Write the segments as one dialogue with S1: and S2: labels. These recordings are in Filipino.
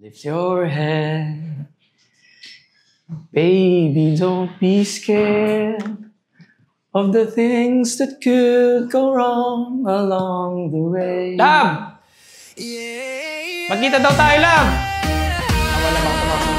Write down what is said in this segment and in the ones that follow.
S1: Lift your head, baby, don't be scared of the things that could go wrong along the way. Love! Magkita daw tayo, Love! Wala bang tumakot?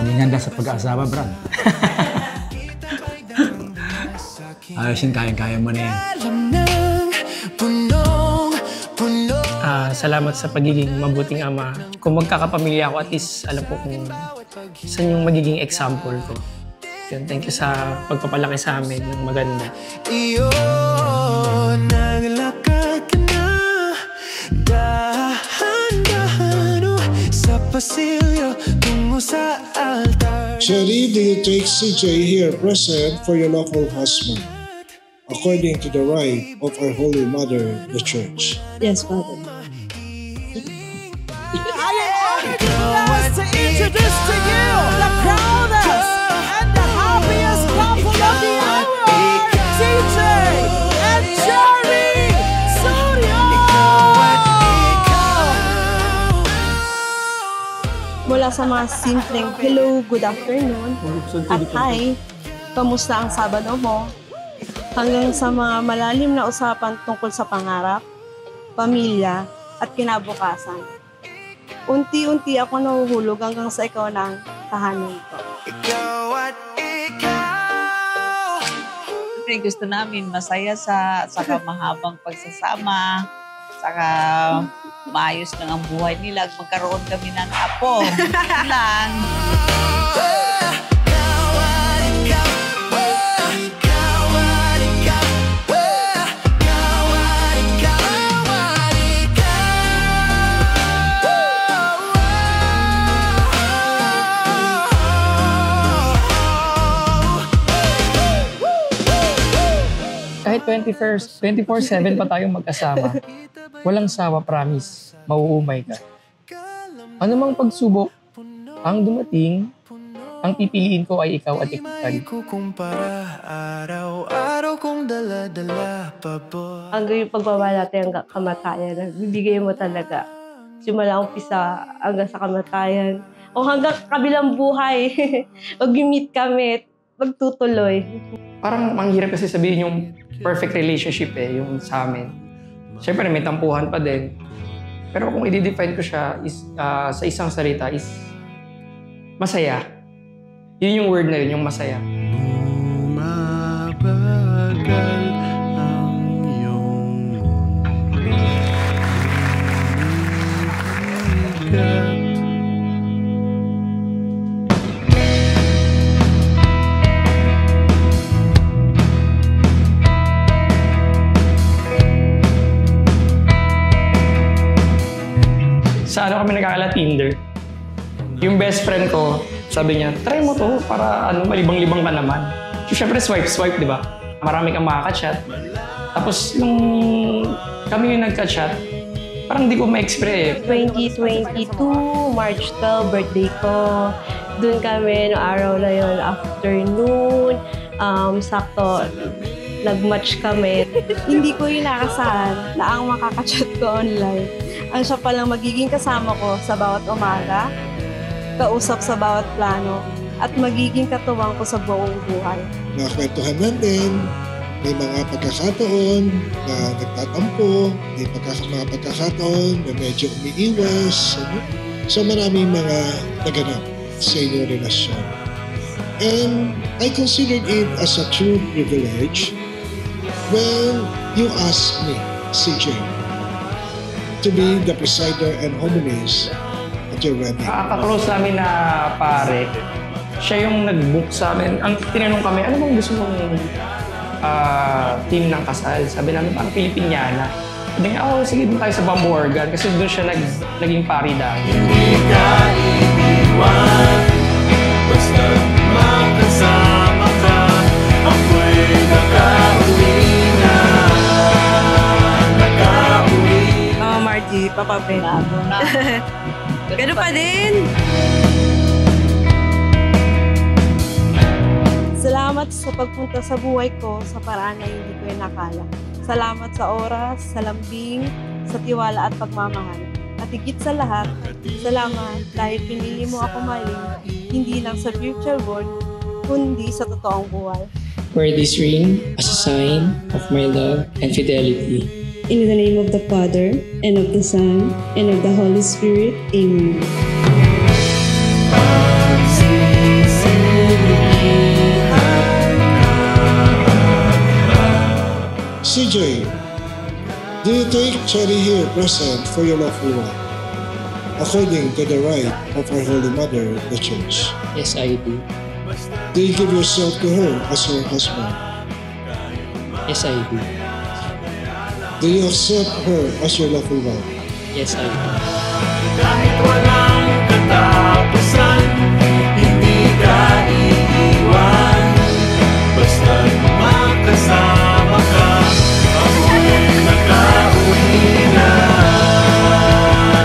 S2: Maginganda sa pag-aasawa, Brad. Ayusin, kaya-kaya mo na yan.
S1: Salamat sa pagiging mabuting ama. Kung magkakapamilya ako, at least alam ko kung saan yung magiging example ko. Yun, thank you sa pagpapalaki sa amin ng maganda.
S3: Naglakad ka na, dahan-dahan sa pasilyo tungo sa altar.
S4: Sherry, do you take CJ here present for your lawful husband, according to the right of our Holy Mother, the Church?
S5: Yes, Father.
S3: I am honored to introduce to you the proudest and the happiest couple of the hour, CJ and Sherry Suryo!
S5: Mula sa mga simpleng hello, good afternoon, at hi, kamusta ang Sabado mo? Hanggang sa mga malalim na usapan tungkol sa pangarap, pamilya, at kinabukasan. Unti-unti ako nahuhulog hanggang sa ikaw ng tahanan ko.
S3: Ikaw at ikaw.
S6: Siyempre gusto namin masaya sa mahabang pagsasama, saka maayos lang ang buhay nila. Magkaroon kami ng apo. Lang.
S1: Kahit 24/7 pa tayong magkasama, walang sawa, promise, mauumay ka. Ano mang pagsubok ang dumating, ang pipiliin ko ay ikaw at ikaw.
S5: Hanggang yung pagmamahal natin hanggang kamatayan, bibigay mo talaga. Simula umpisa hanggang sa kamatayan. O hanggang kabilang buhay, mag-meet kami, magtutuloy.
S1: Parang ang hirap kasi sabihin yung perfect relationship yung sa amin. Siyempre may tampuhan pa din. Pero kung i-define ko siya sa isang salita is masaya. Yun yung word na yun, yung masaya.
S3: Bumabagal ang iyong bigat.
S1: Sa ano kami nagkakala, Tinder. Yung best friend ko, sabi niya, try mo to para malibang-libang ka naman. So, syempre swipe, di ba? Marami kang makaka-chat. Tapos nung kami yung nagka-chat, parang di ko ma-express
S5: 2022, March 12, birthday ko. Doon kami, no araw na yun, afternoon. Sakto, nag-match kami. Hindi ko inaasahan na ang makaka-chat ko online ang siya palang magiging kasama ko sa bawat umaga, kausap sa bawat plano, at magiging katuwang ko sa buong buhay.
S4: Nakakwentuhan natin, may mga pagkakataon na nagtatampo, may mga pagkakataon na medyo umiiwas. So maraming mga naganap sa inyong relasyon. And I considered it as a true privilege when you asked me, CJ, to be the presider and homilist at your wedding.
S1: Kaka-close namin na pare, siya yung nag-book sa amin. Ang tinanong kami, ano bang gusto mong team ng kasal? Sabi namin, parang Pilipiniana. Sabi niya, sige doon tayo sa Bamboo Organ kasi doon siya naging pari dahil.
S3: Hindi ka iniwan, basta makasama. Ako'y nakauwi na.
S5: Papa Ben.
S6: Bago na.
S5: Ganun pa din. Salamat sa pagpunta sa buhay ko sa paraan na hindi ko inakala. Salamat sa oras, sa lambing, sa tiwala at pagmamahal. At higit sa lahat, salamat dahil pinili mo ako mahalin, hindi lang sa virtual world, kundi sa totoong buhay.
S1: Wear this ring as a sign of my love and fidelity.
S5: In the name of the Father, and of the Son, and of the Holy Spirit. Amen.
S4: CJ, do you take Cherry here present for your lawful one, according to the rite of our Holy Mother, the Church?
S1: Yes, I do.
S4: Do you give yourself to her as your husband?
S1: Yes, I do.
S4: Do you accept her as your lawful wife?
S1: Yes, I do.
S7: Kahit walang katapusan, hindi ka iiwan. Basta't makasama ka, ako'y nakauwi na.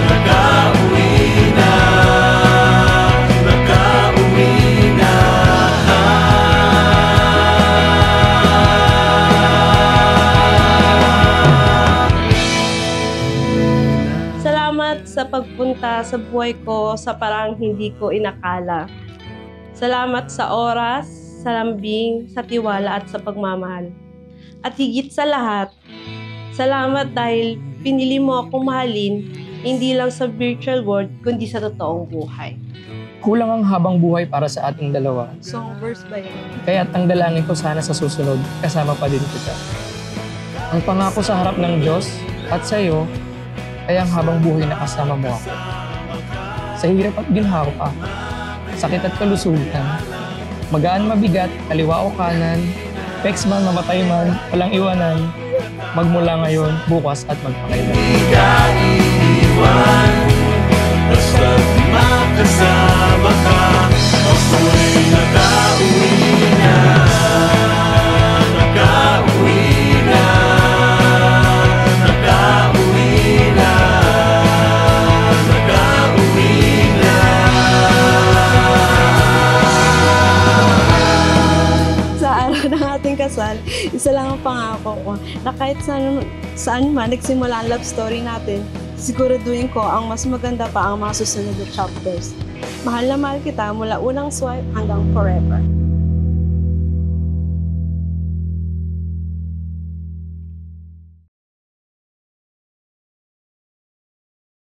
S7: Nakauwi na. Nakauwi na.
S5: Salamat sa pagpunta sa buhay ko sa parang hindi ko inakala. Salamat sa oras, sa lambing, sa tiwala at sa pagmamahal. At higit sa lahat, salamat dahil pinili mo akong mahalin hindi lang sa virtual world kundi sa totoong buhay.
S1: Kulang ang habang buhay para sa ating dalawa.
S5: Song verse ba yun?
S1: Kaya't ang dalangin ko sana sa susunod, kasama pa din kita. Ang pangako sa harap ng Diyos at sa iyo ay ang habang buhay na kasama mo ako. Sa hirap at ginhawa, sakit at kalusugan, magaan mabigat, kaliwa o kanan, peks man, mamatay man, walang iwanan, magmula ngayon, bukas at magpakailan.
S7: Hindi ka iiwan. Basta't makasama ka, ako'y nakauwi na. Nakauwi na. Nakauwi na. Nakauwi na.
S5: Sa araw ng ating kasal, isa lang ang pangako ko na kahit saan man nagsimula ang love story natin, siguraduhin ko ang mas maganda pa ang mga susunod na chapters. Mahal na mahal kita mula unang swipe hanggang forever.